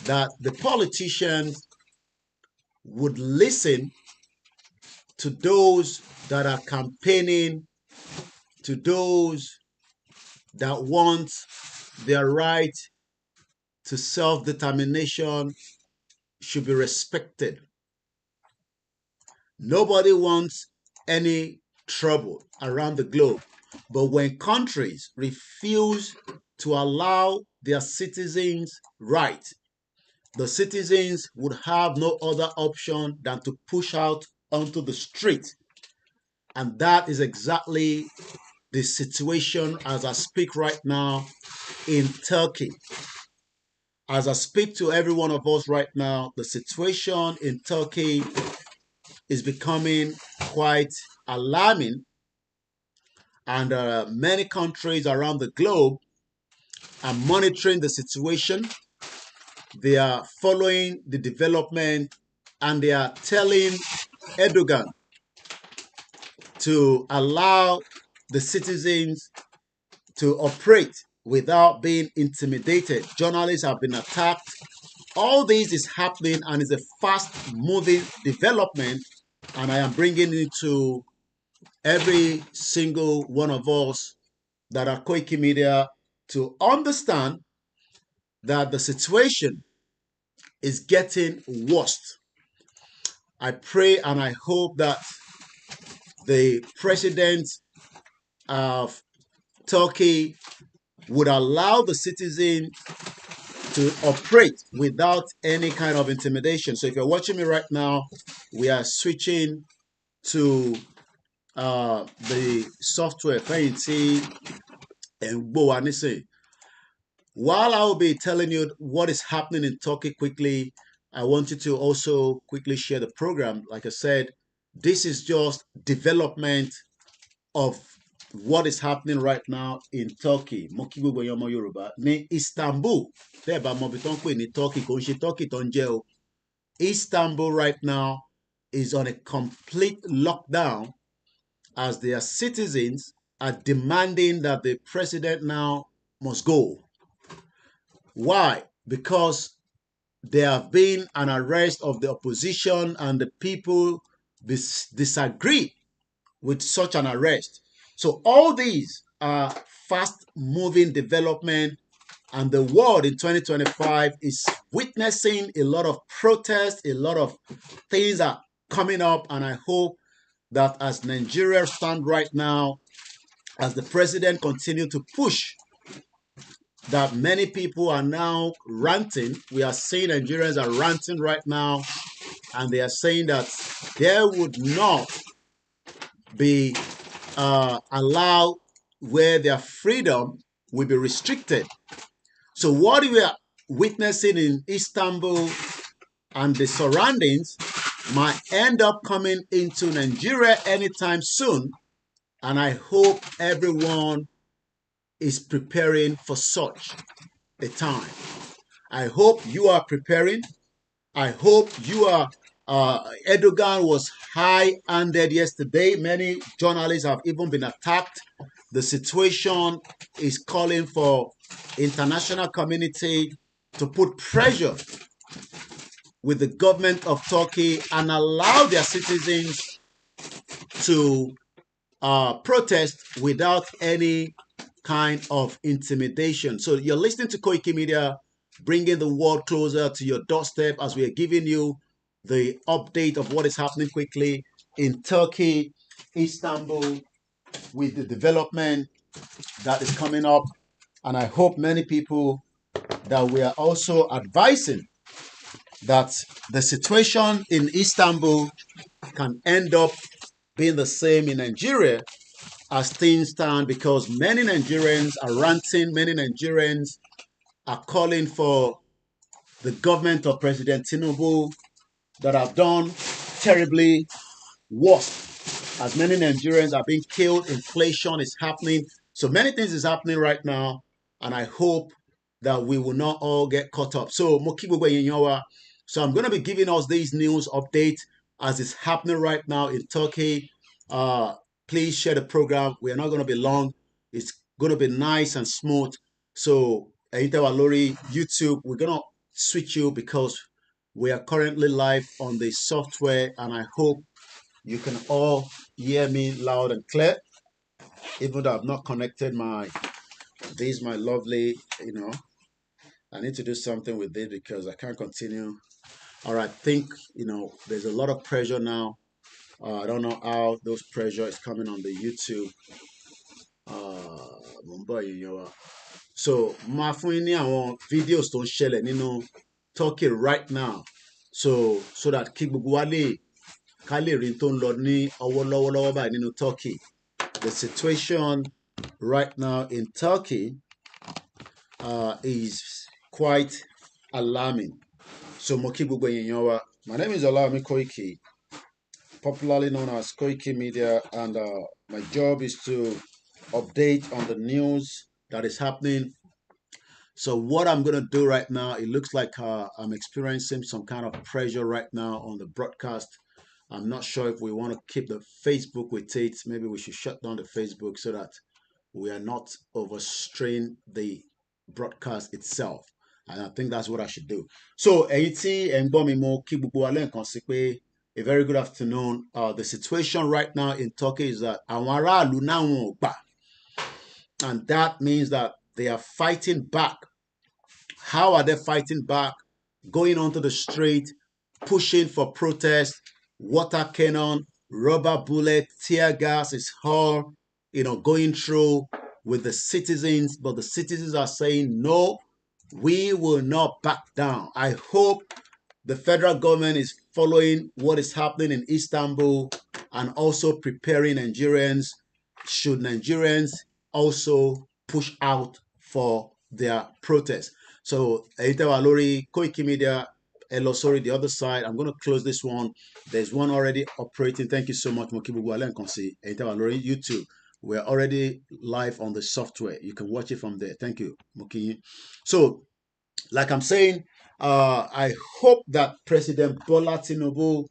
that the politicians would listen to those that are campaigning, to those that want their right to self-determination should be respected. Nobody wants any trouble around the globe. But when countries refuse to allow their citizens' right, the citizens would have no other option than to push out onto the street. And that is exactly the situation as I speak right now in Turkey. As I speak to every one of us right now, the situation in Turkey is becoming quite alarming, and many countries around the globe are monitoring the situation. They are following the development, and they are telling Erdogan to allow the citizens to operate without being intimidated. Journalists have been attacked. All this is happening and is a fast-moving development, and I am bringing it to every single one of us that are Koiki Media to understand that the situation is getting worse. I pray and I hope that the president of Turkey would allow the citizens to operate without any kind of intimidation. So if you're watching me right now, we are switching to the software Fẹ̀yìntì and Boanise. While I will be telling you what is happening in Turkey quickly, I want you to also quickly share the program. Like I said, this is just development of what is happening right now in Turkey. Mo kí gbogbo ẹ̀yin ọmọ Yorùbá ní Istanbul. Tẹ́ ẹ bá mọ ibi tó ń pè ní Turkey, kò ń ṣe Turkey tó ń jẹ́ o. Istanbul right now is on a complete lockdown as their citizens are demanding that the president now must go. Why? Because there have been an arrest of the opposition and the people disagree with such an arrest. So all these are fast-moving development, and the world in 2025 is witnessing a lot of protests, a lot of things are coming up, and I hope that as Nigeria stand right now, as the president continues to push, that many people are now ranting. We are seeing Nigerians are ranting right now, and they are saying that there would not be allowed where their freedom will be restricted. So what we are witnessing in Istanbul and the surroundings might end up coming into Nigeria anytime soon, and I hope everyone is preparing for such a time. I hope you are preparing. I hope you are. Erdogan was high-handed yesterday. Many journalists have even been attacked. The situation is calling for international community to put pressure with the government of Turkey and allow their citizens to protest without any kind of intimidation. So you're listening to Koiki Media, bringing the world closer to your doorstep as we are giving you the update of what is happening quickly in Turkey, Istanbul, with the development that is coming up. And I hope many people that we are also advising that the situation in Istanbul can end up being the same in Nigeria as things stand, because many Nigerians are ranting, many Nigerians are calling for the government of President Tinubu that have done terribly worse. As many Nigerians are being killed, inflation is happening. So many things is happening right now, and I hope that we will not all get caught up. So so I'm going to be giving us these news updates as it's happening right now in Turkey. Please share the program. We are not going to be long. It's going to be nice and smooth. So, Lori, YouTube, we're going to switch you because we are currently live on the software, and I hope you can all hear me loud and clear, even though I've not connected my lovely, I need to do something with this because I can't continue. All right, think, there's a lot of pressure now. I don't know how those pressure is coming on the YouTube. So máa fún yín ní àwọn videos tó ń ṣẹlẹ̀ nínú Turkey right now, so that kí gbogbo wa lè ká lè rí tó ń lọ ní ọwọ́ lọ́wọ́lọ́wọ́ báyìí nínú Turkey. The situation right now in Turkey is quite alarming. So mo kí gbogbo èèyàn wa. My name is Olawumi Koiki, popularly known as Koiki Media, and my job is to update on the news that is happening. So what I'm going to do right now, it looks like I'm experiencing some kind of pressure right now on the broadcast. I'm not sure if we want to keep the Facebook with it. Maybe we should shut down the Facebook so that we are not overstrain the broadcast itself. And I think that's what I should do. So, a very good afternoon. The situation right now in Turkey is that and that means that they are fighting back. How are they fighting back? Going onto the street, pushing for protest, water cannon, rubber bullet, tear gas is all, going through with the citizens. But the citizens are saying, no, we will not back down. I hope the federal government is following what is happening in Istanbul and also preparing Nigerians should Nigerians also push out for their protest. So, Koiki Media, sorry, the other side. I'm going to close this one. There's one already operating. Thank you so much, Mokibugu Alenkonsi. YouTube. We're already live on the software. You can watch it from there. Thank you, Moki. So, like I'm saying, I hope that President Bola Tinubu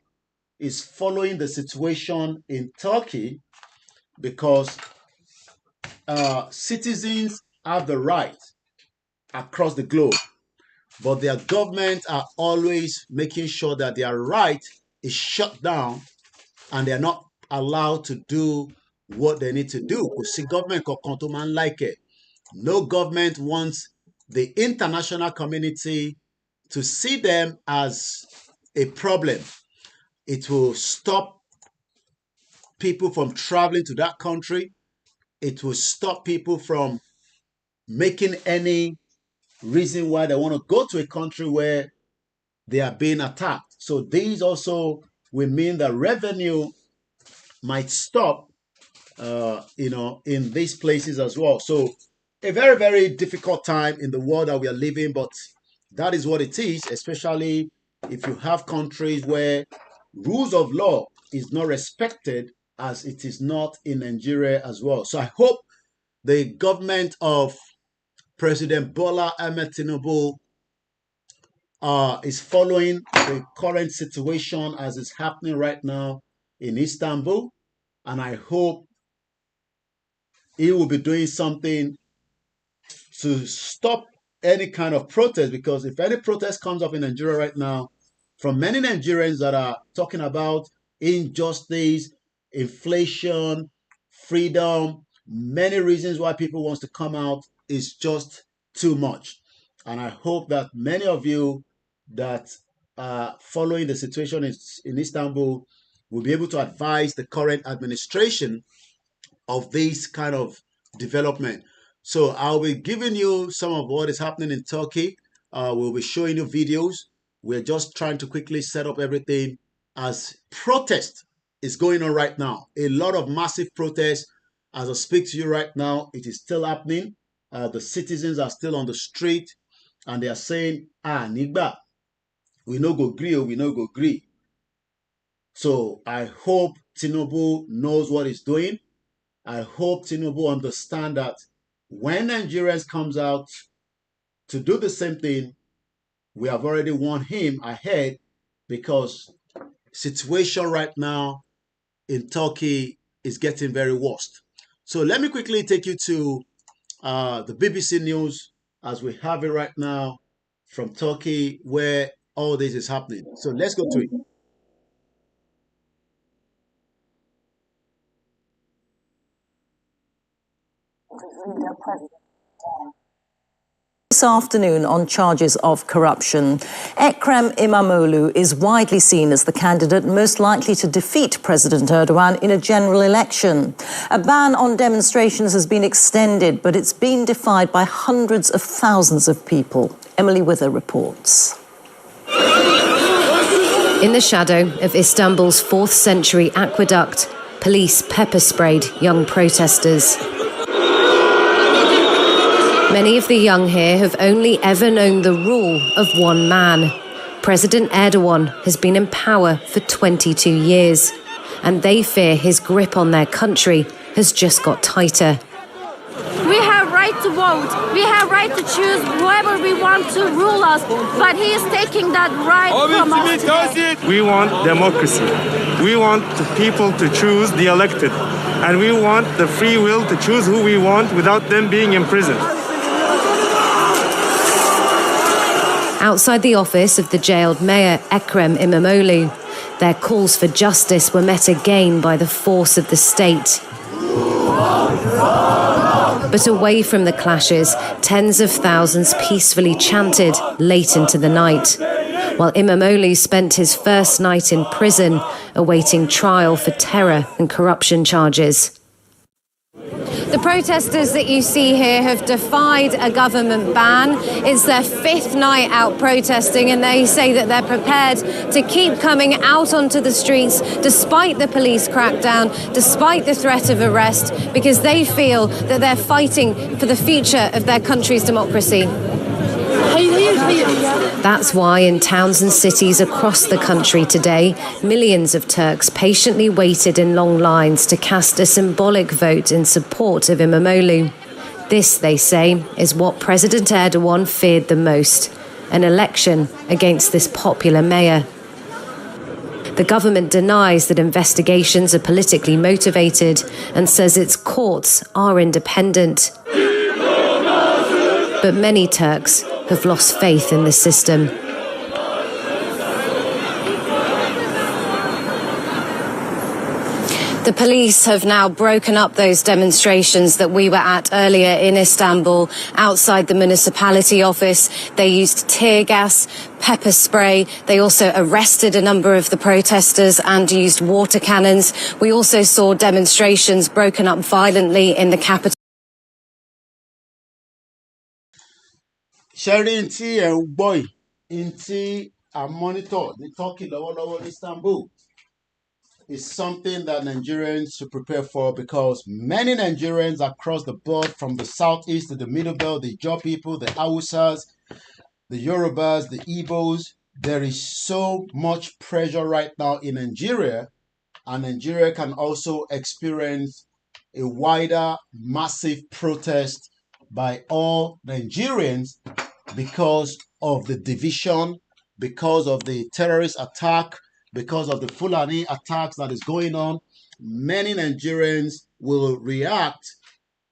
is following the situation in Turkey because citizens have the right across the globe, but their government are always making sure that their right is shut down and they're not allowed to do what they need to do. Because government kankan tó máa ń like it. No government wants the international community to see them as a problem. It will stop people from traveling to that country. It will stop people from making any reason why they want to go to a country where they are being attacked. So these also will mean that revenue might stop, in these places as well. So a very, very difficult time in the world that we are living, but that is what it is, especially if you have countries where rules of law is not respected as it is not in Nigeria as well. So I hope the government of President Bola Ahmed Tinubu is following the current situation as is happening right now in Istanbul. And I hope he will be doing something to stop any kind of protest, because if any protest comes up in Nigeria right now, from many Nigerians that are talking about injustice, inflation, freedom, many reasons why people want to come out is just too much. And I hope that many of you that are following the situation in Istanbul will be able to advise the current administration of this kind of development. So I'll be giving you some of what is happening in Turkey. We'll be showing you videos. We're just trying to quickly set up everything as protest is going on right now. A lot of massive protests. As I speak to you right now, it is still happening. The citizens are still on the street and they are saying, Nigba, we no go gree, we no go gree. So I hope Tinubu knows what he's doing. I hope Tinubu understand that when Nigerians comes out to do the same thing, we have already won him ahead, because situation right now in Turkey is getting very worst. So let me quickly take you to the BBC News as we have it right now. from Turkey where all this is happening. So let's go to it. This afternoon on charges of corruption. Ekrem İmamoğlu is widely seen as the candidate most likely to defeat President Erdogan in a general election. A ban on demonstrations has been extended, but it's been defied by hundreds of thousands of people. Emily Wither reports. In the shadow of Istanbul's 4th century aqueduct, police pepper sprayed young protesters. Many of the young here have only ever known the rule of one man. President Erdogan has been in power for 22 years, and they fear his grip on their country has just got tighter. We have right to vote. We have right to choose whoever we want to rule us, but he is taking that right from us today. We want democracy. We want the people to choose the elected, and we want the free will to choose who we want without them being imprisoned. Outside the office of the jailed mayor, Ekrem İmamoğlu, their calls for justice were met again by the force of the state. But away from the clashes, tens of thousands peacefully chanted late into the night, while İmamoğlu spent his first night in prison, awaiting trial for terror and corruption charges. The protesters that you see here have defied a government ban. It's their 5th night out protesting, and they say that they're prepared to keep coming out onto the streets despite the police crackdown, despite the threat of arrest, because they feel that they're fighting for the future of their country's democracy. That's why in towns and cities across the country today, millions of Turks patiently waited in long lines to cast a symbolic vote in support of İmamoğlu. This, they say, is what President Erdogan feared the most, an election against this popular mayor. The government denies that investigations are politically motivated and says its courts are independent. But many Turks have lost faith in the system. The police have now broken up those demonstrations that we were at earlier in Istanbul outside the municipality office. They used tear gas, pepper spray. They also arrested a number of the protesters and used water cannons. We also saw demonstrations broken up violently in the capital. Sharing tí ẹ̀ ń gbọ́ yìí tí a monitor ní Turkey lọ́wọ́lọ́wọ́ ní Istanbul is something that Nigerians should prepare for, because many Nigerians across the board, from the southeast to the middle belt, the Ijaw people, the Hausas, the Yorubas, the Igbos, there is so much pressure right now in Nigeria, and Nigeria can also experience a wider, massive protest by all Nigerians because of the division, because of the terrorist attack, because of the Fulani attacks that is going on. Many Nigerians will react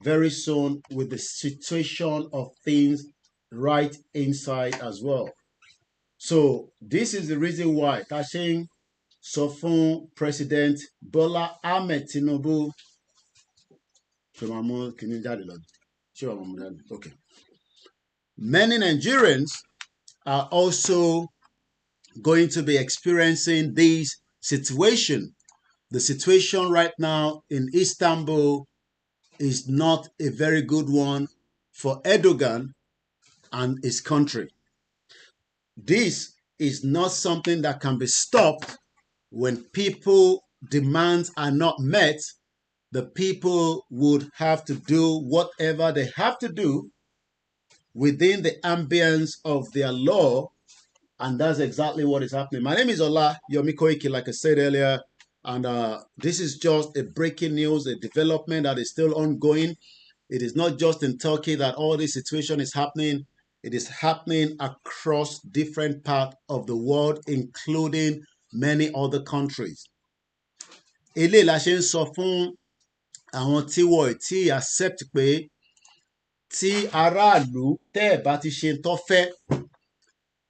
very soon with the situation of things right inside as well. So this is the reason why Tashin Sofun President Bola Ahmed Tinubu. Okay. Many Nigerians are also going to be experiencing this situation. The situation right now in Istanbul is not a very good one for Erdogan and his country. This is not something that can be stopped. When people demands are not met, the people would have to do whatever they have to do within the ambience of their law, and that's exactly what is happening. My name is Ola Yomi Koiki, like I said earlier, and this is just a breaking news, a development that is still ongoing. It is not just in Turkey that all this situation is happening. It is happening across different parts of the world, including many other countries. Eléyìí la ṣe ń sọ fún àwọn tí wọ́n ti accept pé tí aráàlú tẹ́ ẹ̀ bá ti ṣe tó fẹ́,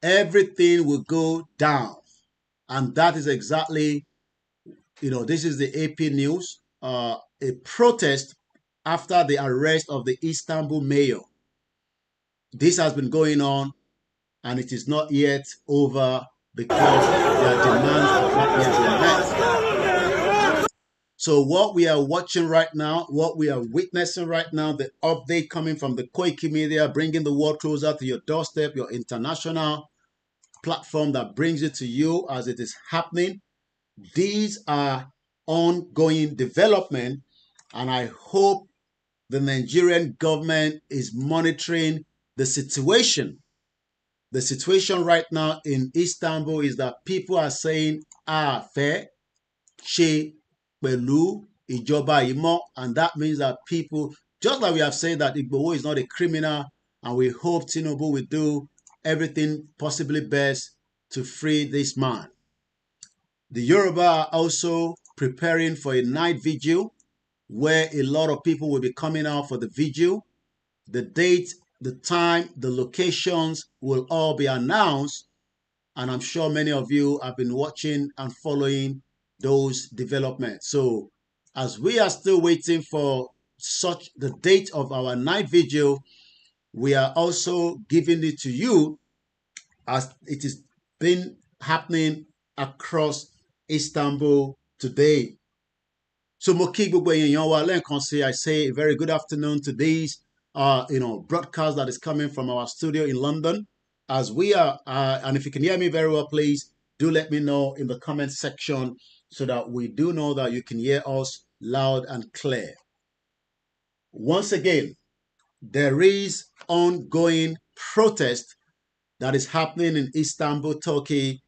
everything will go down. And that is exactly, this is the AP News, a protest after the arrest of the Istanbul mayor. This has been going on, and it is not yet over because their demands have not yet been met. So what we are watching right now, what we are witnessing right now, the update coming from the Koiki Media, bringing the world closer to your doorstep, your international platform that brings it to you as it is happening. These are ongoing development, and I hope the Nigerian government is monitoring the situation. The situation right now in Istanbul is that people are saying, fair, ṣe pẹ̀lú ìjọba yìí mọ́, and that means that people, just like we have said that Igboho is not a criminal, and we hope Tinubu will do everything possibly best to free this man. The Yoruba are also preparing for a night vigil where a lot of people will be coming out for the vigil. The date, the time, the locations will all be announced, and I'm sure many of you have been watching and following those developments. So as we are still waiting for the date of our night vigil, we are also giving it to you as it is been happening across Istanbul today. So I say a very good afternoon to these broadcast that is coming from our studio in London. As we are, and if you can hear me very well, please do let me know in the comment section so that we do know that you can hear us loud and clear. Once again, there is ongoing protest that is happening in Istanbul, Turkey,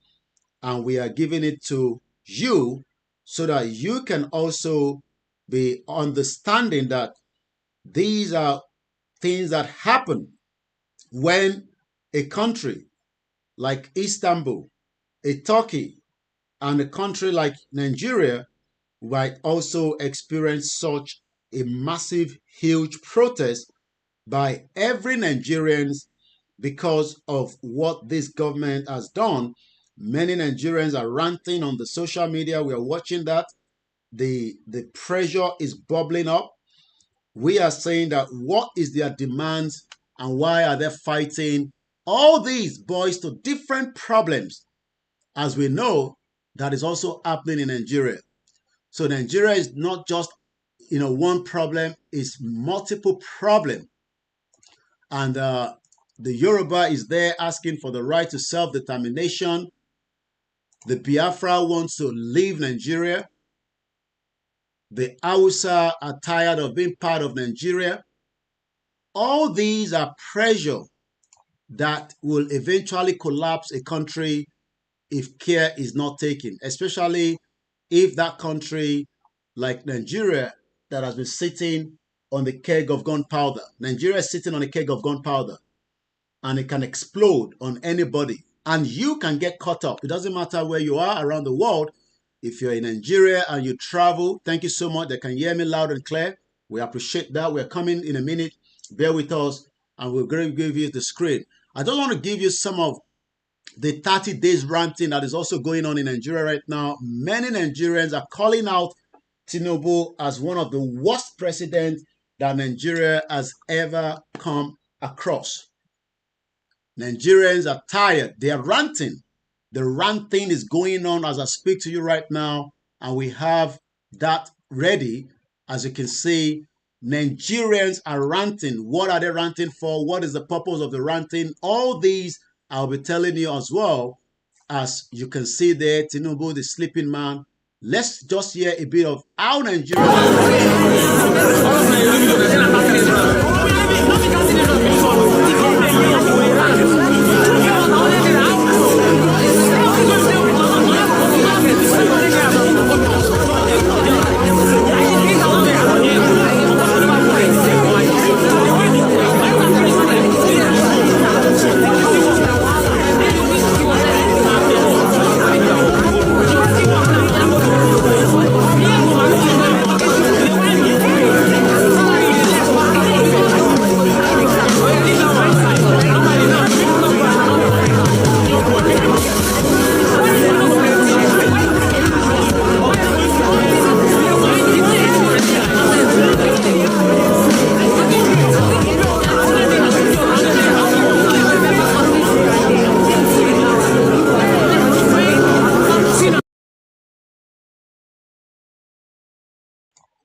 and we are giving it to you so that you can also be understanding that these are things that happen when a country like Istanbul, a Turkey, and a country like Nigeria might also experience such a massive, huge protest by every Nigerian because of what this government has done. Many Nigerians are ranting on the social media. We are watching that. The pressure is bubbling up. We are saying that what is their demands and why are they fighting? All these boils to different problems. As we know, that is also happening in Nigeria. So Nigeria is not just one problem, it's multiple problems. And the Yoruba is there asking for the right to self-determination. The Biafra wants to leave Nigeria. The Hausa are tired of being part of Nigeria. All these are pressure that will eventually collapse a country if care is not taken, especially if that country like Nigeria that has been sitting on the keg of gunpowder. Nigeria is sitting on a keg of gunpowder, and it can explode on anybody, and you can get caught up. It doesn't matter where you are around the world. If you're in Nigeria and you travel, thank you so much. They can hear me loud and clear. We appreciate that. We're coming in a minute. Bear with us, and we're going to give you the screen. I just want to give you some of the 30 days ranting that is also going on in Nigeria right now. Many Nigerians are calling out Tinubu as one of the worst presidents that Nigeria has ever come across. Nigerians are tired. They are ranting. The ranting is going on as I speak to you right now, and we have that ready. As you can see, Nigerians are ranting. What are they ranting for? What is the purpose of the ranting? All these I'll be telling you as well. As you can see there, Tinubu, the sleeping man. Let's just hear a bit of how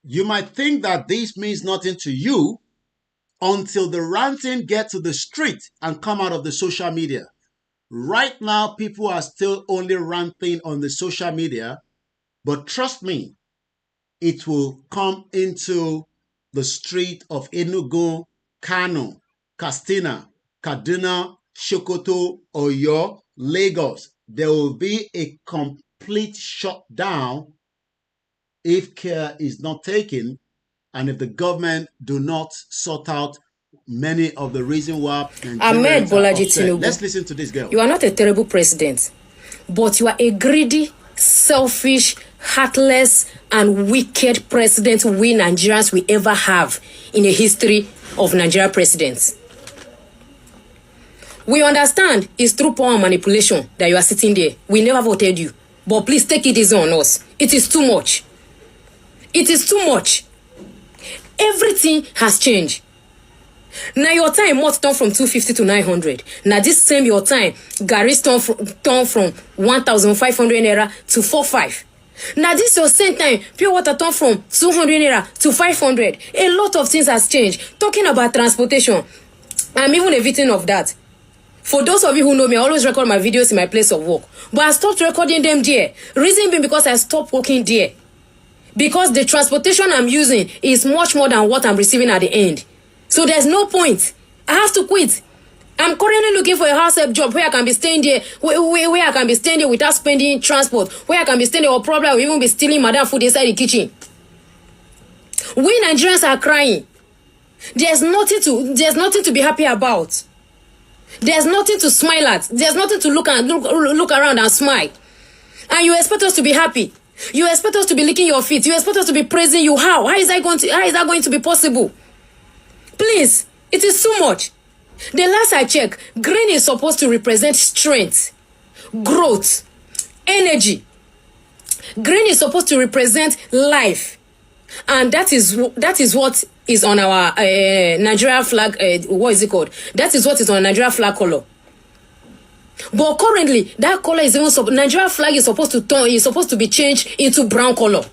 You might think that this means nothing to you until the ranting get to the street and come out of the social media. Right now, people are still only ranting on the social media, but trust me, it will come into the street of Enugu, Kano, Katsina, Kaduna, Sokoto, Oyo, Lagos. There will be a complete shutdown if care is not taken and if the government do not sort out many of the reasons why Nigerians are upset. Let's listen to this girl. You are not a terrible president, but you are a greedy, selfish, heartless, and wicked president we Nigerians will ever have in the history of Nigeria presidents. We understand it's through power manipulation that you are sitting there. We never voted you. But please take it easy on us. It is too much. It is too much. Everything has changed. Now your time must turn from 250 to 900. Now this same your time, Gary's turn from 1,500 naira to 4,500. Now this your same time, pure water turn from 200 naira to 500. A lot of things has changed. Talking about transportation, I'm even a victim of that. For those of you who know me, I always record my videos in my place of work. But I stopped recording them there. Reason being because I stopped working there. Because the transportation I'm using is much more than what I'm receiving at the end. So there's no point. I have to quit. I'm currently looking for a house help job where I can be staying there, where I can be staying there without spending transport, where I can be staying there or probably I will even be stealing madam food inside the kitchen. We Nigerians are crying. There's nothing to be happy about. There's nothing to smile at. There's nothing to look around and smile. And you expect us to be happy. You expect us to be licking your feet. You expect us to be praising you. How is that going to be possible? Please, it is too much. The last I checked, green is supposed to represent strength, growth, energy. Green is supposed to represent life. And that is what is on our Nigeria flag. What is it called? That is what is on Nigeria flag color. But currently, that color is even Nigeria flag is supposed to be changed into brown color,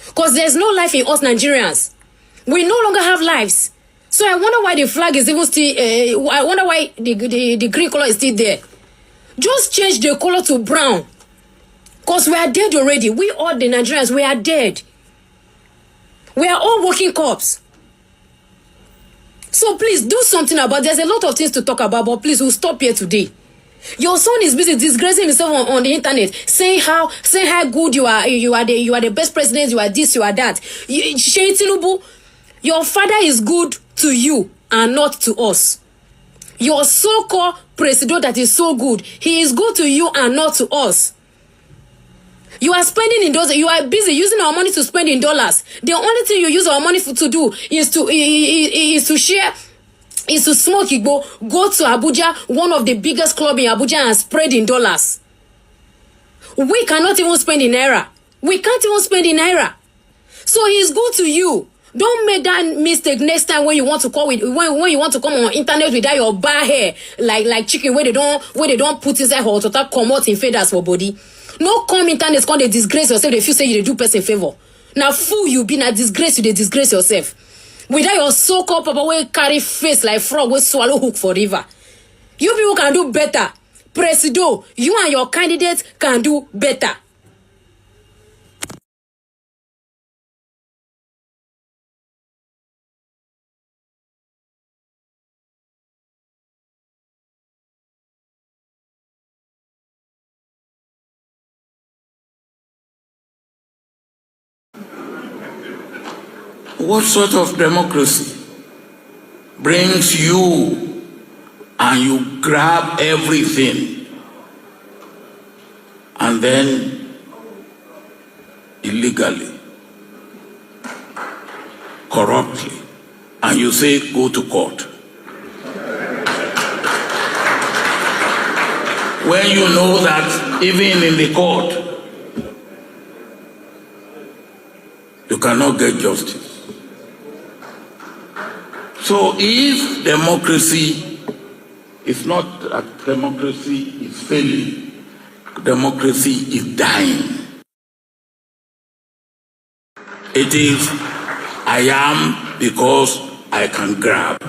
because there's no life in us Nigerians. We no longer have lives. So I wonder why the flag is even still. I wonder why the green color is still there. Just change the color to brown, because we are dead already. We all the Nigerians, we are dead. We are all working corpse. So please do something about it. There's a lot of things to talk about, but please, we'll stop here today. Your son is busy disgracing himself on the internet, saying how good you are the best president, you are this, you are that. Sheyi Tinubu, your father is good to you and not to us. Your so-called president that is so good, he is good to you and not to us. You are spending in dollars. You are busy using our money to spend in dollars. The only thing you use our money to do is to share, is to smoke Igbo, go to Abuja, one of the biggest clubs in Abuja, and spread in dollars. We cannot even spend in naira. We can't even spend in naira. So he is good to you. Don't make that mistake next time when you want to call when you want to come on internet without your bar hair like chicken where they don't put inside hot water come out in feathers for body. No come internet come they disgrace yourself if you say you do person favor. Now fool you be na disgrace you they disgrace yourself. Without your so-called papa will carry face like frog will swallow hook for river. You people can do better. Presido, you and your candidates can do better. What sort of democracy brings you and you grab everything and then illegally, corruptly, and you say go to court? When you know that even in the court, you cannot get justice. So if democracy is not that democracy is failing, democracy is dying. It is I am because I can grab.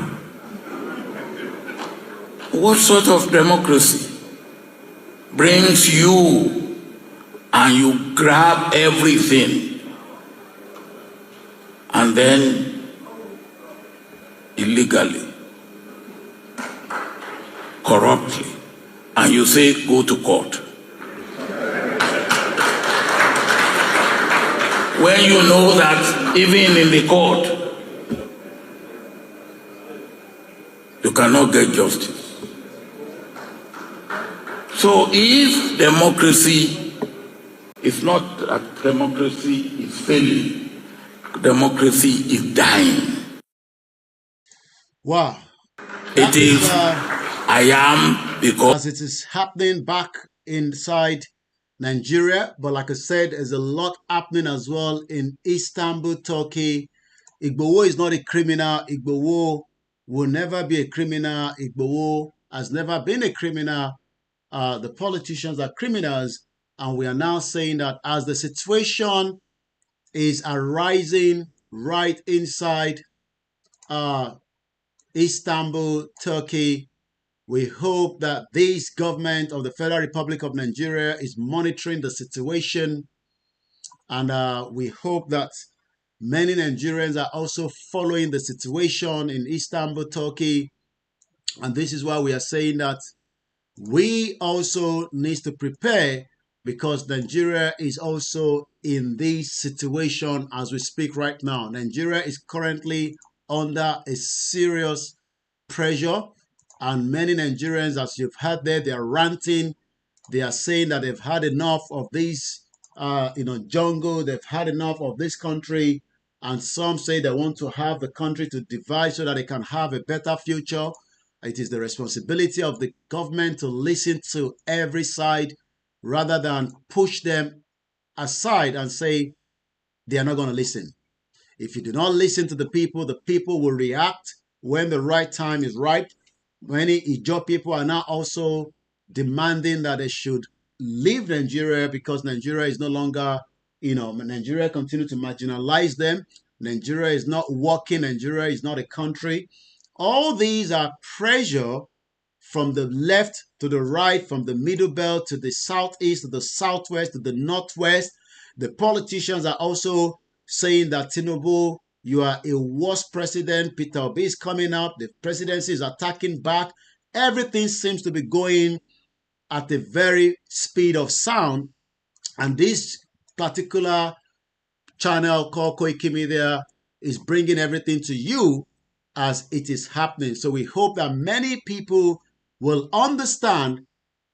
What sort of democracy brings you and you grab everything and then illegally, corruptly, and you say go to court? When you know that even in the court, you cannot get justice. So if democracy is not that democracy is failing, democracy is dying. Wow. It is, I am because as it is happening back inside Nigeria, but like I said, there's a lot happening as well in Istanbul, Turkey. Igboho is not a criminal. Igboho will never be a criminal. Igboho has never been a criminal. The politicians are criminals, and we are now saying that as the situation is arising right inside Istanbul, Turkey, we hope that this government of the Federal Republic of Nigeria is monitoring the situation, and we hope that many Nigerians are also following the situation in Istanbul, Turkey, and this is why we are saying that we also need to prepare, because Nigeria is also in this situation as we speak right now. Nigeria is currently under a serious pressure, and many Nigerians, as you've heard there, they are ranting. They are saying that they've had enough of this, jungle. They've had enough of this country, and some say they want to have the country to divide so that they can have a better future. It is the responsibility of the government to listen to every side rather than push them aside and say they are not going to listen. If you do not listen to the people will react when the right time is right. Many Ijaw people are now also demanding that they should leave Nigeria because Nigeria is no longer, Nigeria continue to marginalize them. Nigeria is not working. Nigeria is not a country. All these are pressure from the left to the right, from the middle belt to the southeast, to the southwest, to the northwest. The politicians are also saying that Tinubu, you are a worse president. Peter Obi is coming up. The presidency is attacking back. Everything seems to be going at a very speed of sound. And this particular channel called Koiki Media is bringing everything to you as it is happening. So we hope that many people will understand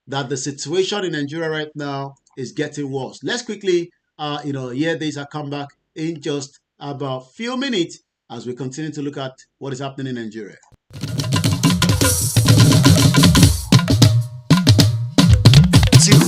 that the situation in Nigeria right now is getting worse. Let's quickly, hear this. I'll come back in just about a few minutes as we continue to look at what is happening in Nigeria.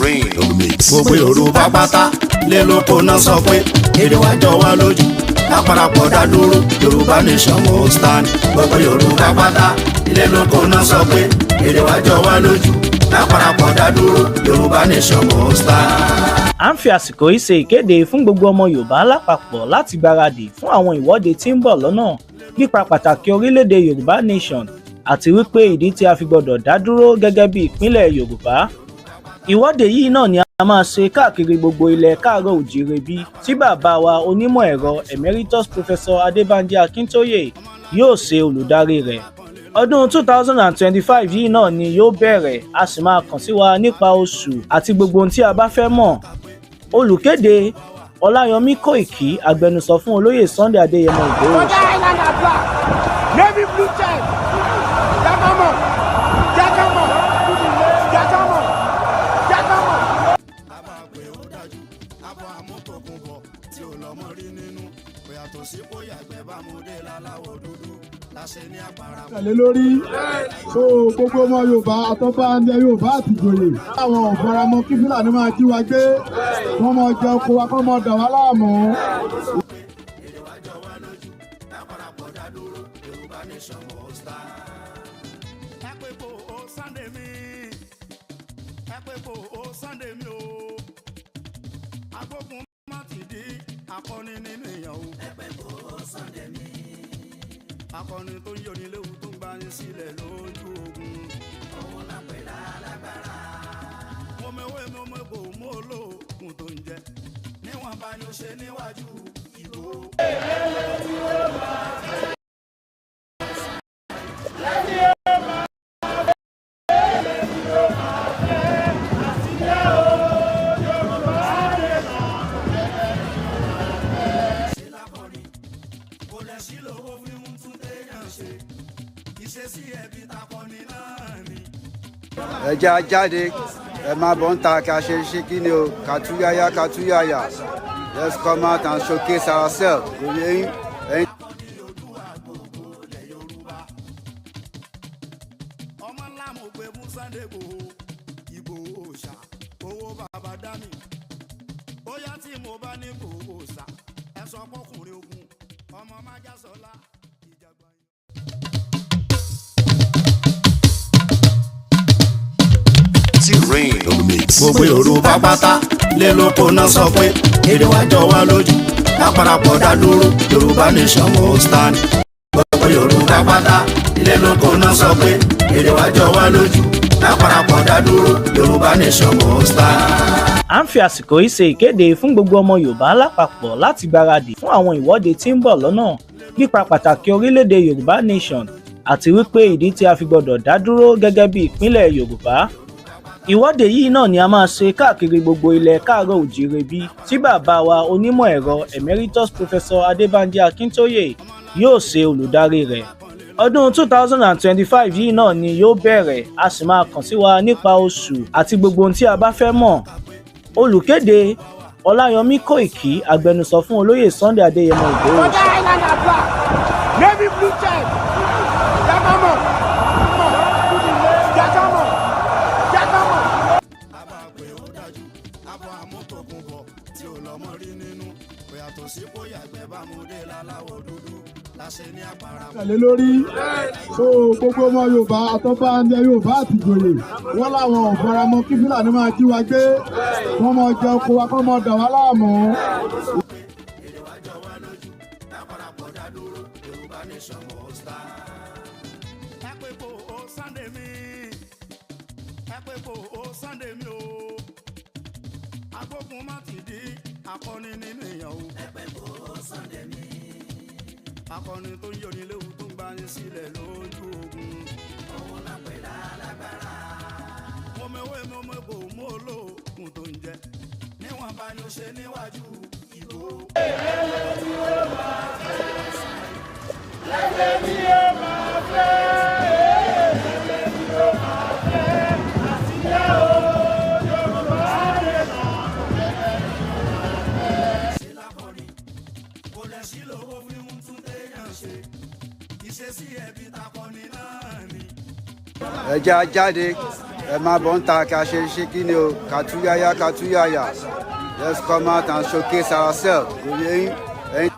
Rain on the mix. Gbogbo Yorùbá pátá lé lóko náà sọ pé èdè wa jọ wá lójú lápárapọ̀ dá dúró Yorùbá nation mo stand. Gbogbo Yorùbá pátá lé lóko náà sọ pé èdè wa jọ wá lójú lápárapọ̀ dá dúró Yorùbá nation mo stand. À ń fi àsìkò yìí ṣe ìkéde fún gbogbo ọmọ Yorùbá lápapọ̀ láti gbáradì fún àwọn ìwọ́de tí ń bọ̀ lọ́nà nípa pàtàkì orílẹ̀-èdè Yorùbá nation àti wípé ìdí tí a fi gbọdọ̀ dá dúró gẹ́gẹ́ bí ìpínlẹ̀ Yorùbá. Ìwọ́de yìí náà ni a máa ṣe káàkiri gbogbo ilẹ̀ káàárọ̀ òjíire bí tí bàbá wa onímọ̀ ẹ̀rọ emeritus professor Adébánjí Akíntóyè yóò ṣe olùdarí rẹ̀. Ọdún 2025 yìí náà ni yóò bẹ̀rẹ̀, a sì máa kàn sí wa nípa oṣù àti gbogbo ohun tí a bá fẹ́ mọ̀. Olùkéde Ọláyọmí Kóìkí, agbẹnusọ fún olóyè Sunday Adéyẹmọ Ìgbòho. Tẹ̀lé lórí so gbogbo ọmọ Yorùbá àtọ́fà ilẹ̀ Yorùbá àti ìjòyè àwọn ọ̀faramọ́ kí Fúlàní máa jí wa gbé wọ́n máa jẹ oko wa kọ́ máa dà wá láàmú. Akọni nínú ìyàwó. Ẹgbẹ́ kò Sunday mi. akọni tó ń yọ ní léwu tó ń gbá ní sílẹ̀ lójú ogun. òun náà pè lálágbára. mo mẹ́wé mo mẹ́kò mo lóògùn tó ń jẹ níwọ̀n bá ní ó ṣe níwájú ìbò. ẹ jẹ́ a jáde ẹ máa bọ̀ ń ta ká ṣe ṣe kí ni o kàtúyàyà let's come out and showcase ourselves lórí ẹ̀yin. ọmọ ńlá mo gbé mú Sunday Igboho ṣá owó bàbá dá mi bóyá tí mo bá ní Igboho ṣá ẹ sọ pọkùnrin ogun ọmọ májàsọlá ìjàgbá yìí. Rain on the mix. Gbogbo Yorùbá pátá lé lóko náà sọ pé èdè wa jọ wá lójú lápárapọ̀ dá dúró Yorùbá nation won't stand. Gbogbo Yorùbá pátá lé lóko náà sọ pé èdè wa jọ wá lójú lápárapọ̀ dá dúró Yorùbá nation won't stand. À ń fi àsìkò yìí ṣe ìkéde fún gbogbo ọmọ Yorùbá lápapọ̀ láti gbáradì fún àwọn ìwọ́de tí ń bọ̀ lọ́nà nípa pàtàkì orílẹ̀-èdè Yorùbá nation àti wípé ìdí tí a fi gbọdọ̀ dá dúró gẹ́gẹ́ bí ìpínlẹ̀ Yorùbá. Ìwọ́de yìí náà ni a máa ṣe káàkiri gbogbo ilẹ̀ káàárọ̀ òjíire bí tí bàbá wa onímọ̀ ẹ̀rọ emeritus professor Adébánjí Akíntóyè yóò ṣe olùdarí rẹ̀. Ọdún 2025 yìí náà ni yóò bẹ̀rẹ̀, a sì máa kàn sí wa nípa oṣù àti gbogbo ohun tí a bá fẹ́ mọ̀. Olùkéde Ọláyọmí Kóìkí, agbẹnusọ fún olóyè Sunday Adéyẹmọ Ìgbòho. tẹ̀lé lórí so gbogbo ọmọ Yorùbá àtọ́fà ẹ̀ndẹ̀ Yorùbá àti ìjòyè wọ́n láwọn ọ̀faramọ́ kí Fúlàní máa jí wa gbé wọ́n máa jẹ oko wa kọ́ máa dà wá láàmú. agbógun má ti di akọni nínú ìyàwó. ẹgbẹ́ kò Sunday mi. akọni tó ń yọ ní léwu tó ń gbá ní sílẹ̀ lójú ogun. òun náà pè lálágbára. mo mẹ́wé mo mẹ́kò mo lóògùn tó ń jẹ níwọ̀n bá ní ó ṣe níwájú ìbò. ẹgbẹ́ ni ó máa fẹ́. ẹgbẹ́ ni ó máa fẹ́. ẹgbẹ́ ni ó máa fẹ́. àtìyá o. ẹ jẹ́ a jáde ẹ máa bọ̀ ń ta ká ṣe ṣe kí ni o kàtúyàyà let's come out and showcase ourselves lórí ẹ̀yin.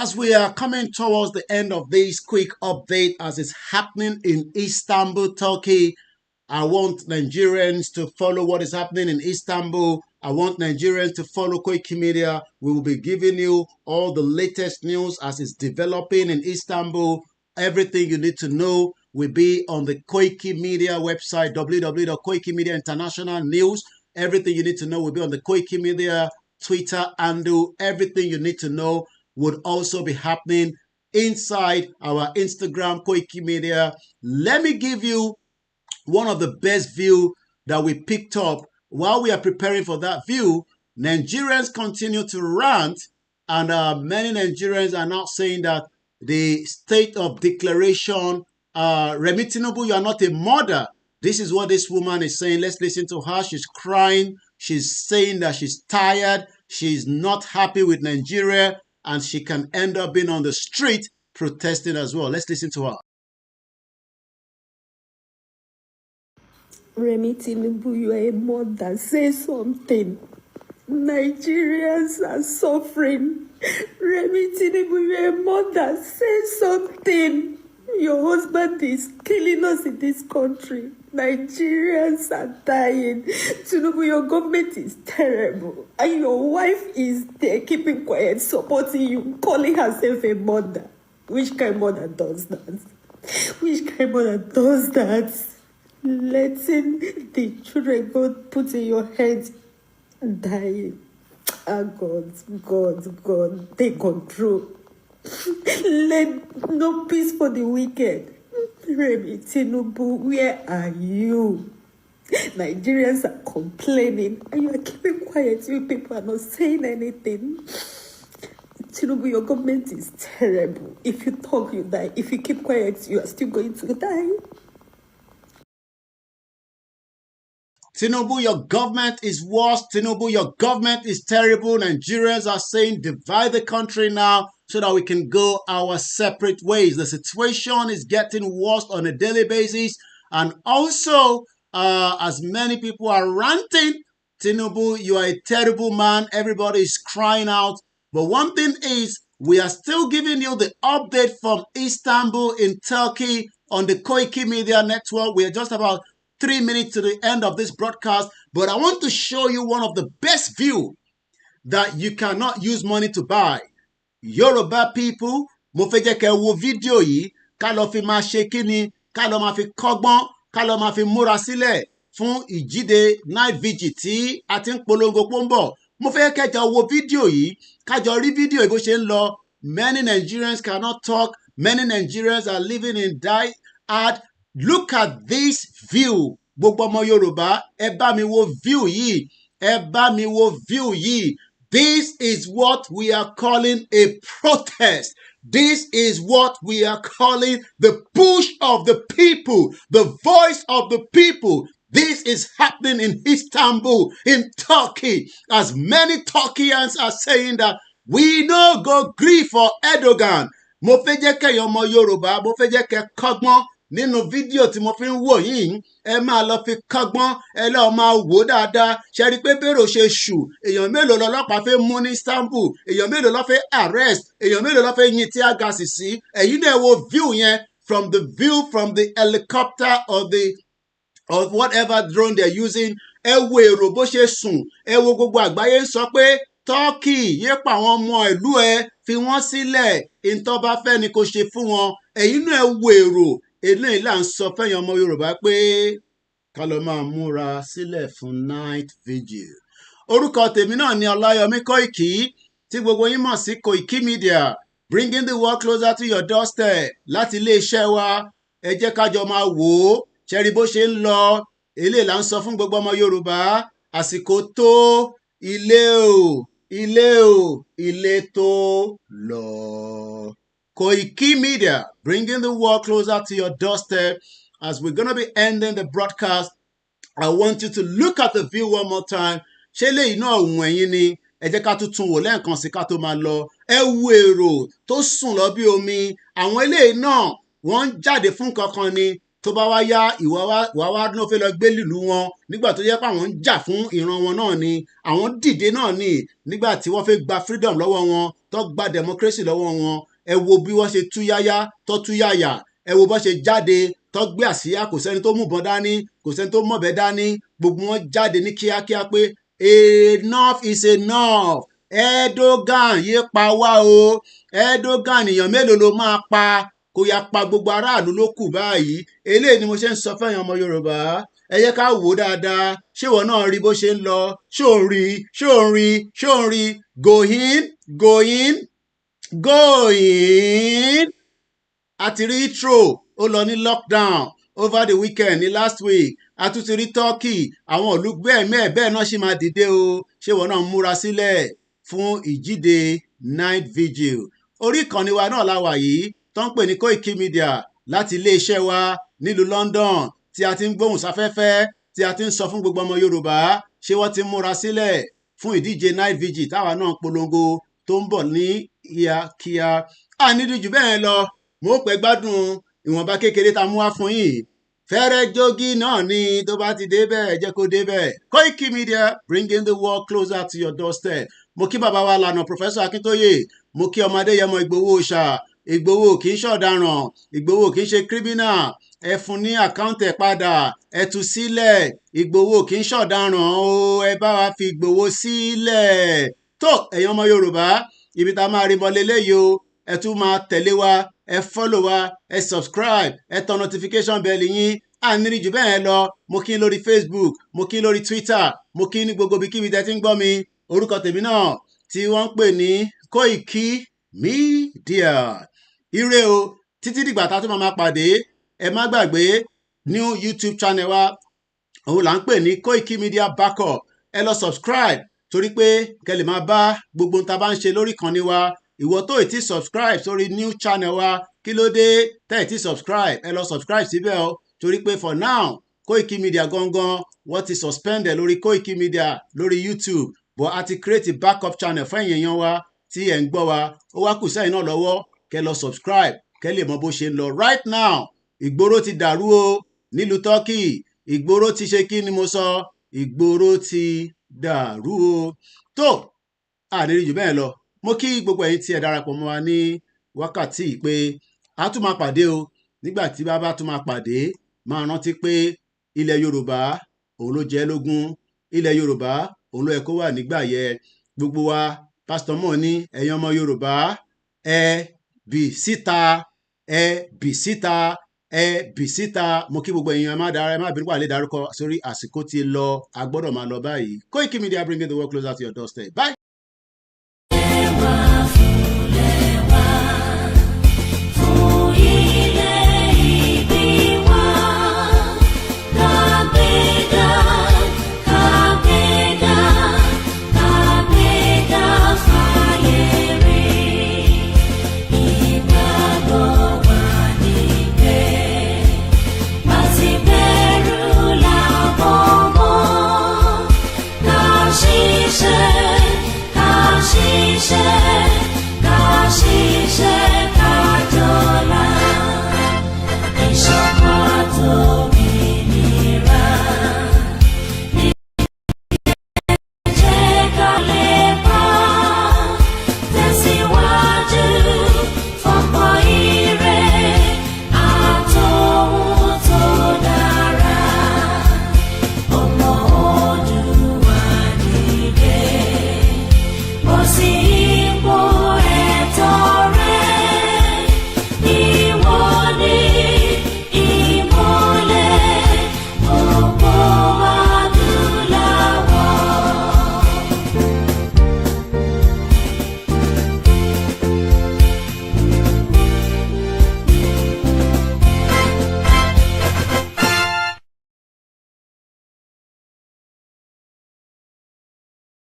As we are coming towards the end of this quick update as it's happening in Istanbul, Turkey, I want Nigerians to follow what is happening in Istanbul. I want Nigerians to follow Koiki Media. We will be giving you all the latest news as it's developing in Istanbul. Everything you need to know will be on the Koiki Media website, www.Koiki Media International News. Everything you need to know will be on the Koiki Media Twitter handle. Everything you need to know would also be happening inside our Instagram, Koiki Media. Let me give you one of the best view that we picked up. While we are preparing for that view, Nigerians continue to rant, and many Nigerians are now saying that the state of declaration, Remi Tinubu, you are not a murder. This is what this woman is saying. Let's listen to her. She's crying. She's saying that she's tired. She's not happy with Nigeria, and she can end up being on the street protesting as well. Let's listen to her. Remi Tinubu, you are a mother. Say something. Nigerians are suffering. Remi Tinubu, you are a mother. Say something. You Your husband is killing us in this country. Nigerians are dying. Tinubu, your government is terrible. And your wife is there keeping quiet, supporting you, calling herself a mother. Which kind of mother does that? Which kind of mother does that? Letting the children go put in your head dying. Ah, God, take control. Let no peace for the wicked. Remi Tinubu, where are you? Nigerians are complaining and you are keeping quiet. You people are not saying anything. Tinubu, your government is terrible. If you talk, you die. If you keep quiet, you are still going to die. Tinubu, your government is worse. Tinubu, your government is terrible. Nigerians are saying divide the country now so that we can go our separate ways. The situation is getting worse on a daily basis. And also, as many people are ranting, Tinubu, you are a terrible man. Everybody is crying out. But one thing is, we are still giving you the update from Istanbul in Turkey on the Koiki Media Network. We are just about 3 minutes to the end of this broadcast, but I want to show you one of the best view that you cannot use money to buy. Yoruba people, mo fẹ́ jẹ́ kẹ́ wo fídíò yìí, ká lọ fi máa ṣe kíni, ká lọ máa fi kọ́gbọ́n, ká lọ máa fi múra sílẹ̀ fún ìjíde night vigil tí a ti ń polongo pó ń bọ̀. Mo fẹ́ kẹ́jọ wo fídíò yìí, kájọ rí fídíò yìí bó ṣe ń lọ. Many Nigerians cannot talk. Many Nigerians are living in hard. Look at this view. Gbogbo ọmọ Yorùbá, ẹ bá mi wo view yìí. Ẹ bá mi wo view yìí. This is what we are calling a protest. This is what we are calling the push of the people, the voice of the people. This is happening in Istanbul, in Turkey, as many Turkians are saying that we no go gree for Erdogan. Mo fẹ́ jẹ́ kẹ́yin ọmọ Yorùbá, mo fẹ́ jẹ́ kẹ́ kọ́gbọ́n nínú fídíò tí mo fi ń wò yìí. Ẹ máa lọ fi kọ́gbọ́n, ẹ lọ́ọ́ máa wò dáadáa. Ṣe rí pé bèrò ṣe ṣù. Èèyàn mélòó lọ́lọ́pàá fẹ́ mú ní Istanbul? Èèyàn mélòó lọ́ fẹ́ arrest? Èèyàn mélòó lọ́ fẹ́ yin tear gas sí? Ẹ̀yin náà wo view yẹn from the helicopter or whatever drone they're using. Ẹ wo èrò bó ṣe sùn. Ẹ wo gbogbo àgbáyé ń sọ pé Turkey yé pa àwọn ọmọ ìlú ẹ, fi wọ́n sílẹ̀. Ìtọ́ bá fẹ́ ni kò ṣe fún wọn. Ẹ̀yin náà wo èrò. Eléyìí là ń sọ fẹ́yàn ọmọ Yorùbá pé ká lọ máa múra sílẹ̀ fún night vigil. Orúkọ tèmi náà ni Ọláyọmí Kóìkí tí gbogbo yín mọ̀ sí Koiki Media, bringing the world closer to your doorstep. Láti iléeṣẹ́ wa, ẹ jẹ́ ká jọ máa wò ó. Ṣẹ́rí bó ṣe ń lọ. Eléyìí là ń sọ fún gbogbo ọmọ Yorùbá. Àsìkò tó, ilé tó lọ. Koiki Media, bringing the world closer to your doorstep. As we're going to be ending the broadcast, I want you to look at the view one more time. Ṣé lèyí náà wùn ẹ̀yin ni? Ẹ jẹ́ ká tún wò lẹ́ẹ̀kan sí ká tó máa lọ. Ẹ wo èrò tó sùn lọ bí omi. Àwọn eléyìí náà wọ́n ń jáde fún kankan ni. Tó bá wá yá ìwà wá ló fẹ́ lọ gbé lílù wọn nígbà tó jẹ́ pé àwọn ń jà fún ìran wọn náà ni. Àwọn dìde náà ni nígbà tí wọ́n fẹ́ gba freedom lọ́wọ́ wọn, tó gba democracy lọ́wọ́ wọn. Ẹ wo bí wọ́n ṣe túyáyá tó túyáyà. Ẹ wo bó ṣe jáde tó gbé àsíá, kò sẹ́ni tó múbọn dání, kò sẹ́ni tó mọ̀bẹ dání. Gbogbo wọn jáde ní kíákíá pé enough is enough. Erdogan yé pa wá o. Erdogan èèyàn mélòó ló máa pa? Kò yá pa gbogbo aráàlú ló kù báyìí. Eléyìí ni mo ṣe ń sọ fẹ́yàn ọmọ Yorùbá. Ẹ jẹ́ ká wò ó dáadáa. Ṣé ìwọ náà rí bó ṣe ń lọ? Ṣó ń rí? Going. Àti rí Heathrow, ó lọ ní lockdown over the weekend ní last week. A tún ti rí Turkey, àwọn ìlú bẹ́ẹ̀ náà ṣì máa dìde o. Ṣé ìwọ náà ń múra sílẹ̀ fún ìjíde night vigil? Orí ìkànnì wa náà la wà yìí tó ń pè ní Koiki Media láti iléeṣẹ́ wa nílùú London tí a ti ń gbóhùn sáfẹ́fẹ́, tí a ti ń sọ fún gbogbo ọmọ Yorùbá. Ṣé wọ́n ti múra sílẹ̀ fún ìdíje night vigil táwa náà polongo tó ń bọ̀ ní kíákíá? Nídìí bẹ́ẹ̀ lọ, mo pẹ́ gbádùn ìwọ̀nba kékeré tá a mú wá fún yín. Fẹ́rẹ́ jogi náà ni tó bá ti débẹ̀ jẹ́ kó débẹ̀. Koiki Media, bringing the world closer to your doorstep. Mo kí bàbá wa lànà Professor Akintoye. Mo kí ọmọdé yẹmọ Ìgbòho ṣá. Ìgbòho kì í ṣọ̀daràn, Ìgbòho kì í ṣe criminal, ẹ fún ní àkáǹtì ẹ̀ padà, ẹ tú sílẹ̀, Ìgbòho kì í ṣọ̀daràn o, ẹ bá wa fi Ìgbòho sílẹ̀. Tó ẹ̀yin ọmọ Yorùbá, ibi tá a máa rí bọ́ leléyìí o, ẹ tún máa tẹ̀lé wa, ẹ follow wa, ẹ subscribe, ẹ tan notification bell yín. Àníri jù bẹ́ẹ̀ lọ, mo kí n lórí Facebook, mo kí n lórí Twitter, mo kí n ní gbogbo ibikíbi tẹ́ ti ń gbọ́ mi. Orúkọ tèmi náà tí wọ́n ń pè ní Koiki Media. Ire o, títí dìgbà tá a tún máa pàdé. Ẹ má gbàgbé new YouTube channel wa, òun là ń pè ní Koiki Media Backup. Ẹ lọ subscribe torí pé kẹ́ lè máa bá gbogbo ohun tá a bá ń ṣe lórí ìkànnì wa. Ìwọ tó ì tí subscribe sórí new channel wa, kí ló dé tẹ́ ì tí subscribe? Ẹ lọ subscribe síbẹ̀ o, torí pé for now Koiki Media gangan wọ́n ti suspended lórí Koiki Media lórí YouTube, but a ti create a backup channel fún ẹ̀yin èèyàn wa tí ẹ̀ ń gbọ́ wa. Ó wá kù sẹ́yìn náà lọ́wọ́ kẹ́ lọ subscribe kẹ́ lè mọ bó ṣe ń lọ. Right now ìgboro ti dàrú o nílùú Turkey, ìgboro ti ṣe kí ni mo sọ, ìgboro ti dàrú o. Tó àníri jù bẹ́ẹ̀ lọ, mo kí gbogbo ẹ̀yin tí ẹ darapọ̀ mọ́ wa ní wákàtí pé a tún máa pàdé o. Nígbà tí bàbá tún máa pàdé, máa rántí pé ilẹ̀ Yorùbá òun ló jẹ́ lógún, ilẹ̀ Yorùbá òun ló yẹ kó wà nígbà yẹ. Gbogbo wa pásítọ̀ mọ̀ ní ẹ̀yin ọmọ Yorùbá, ẹ bì síta, ẹ bì síta, ẹ bì síta. Mo kí gbogbo ẹ̀yin ẹ má bínú wà lè dárúkọ sórí àsìkò tí lọ, a gbọ́dọ̀ máa lọ báyìí. Koiki Media bringing the world closer to your doorstep. Bye.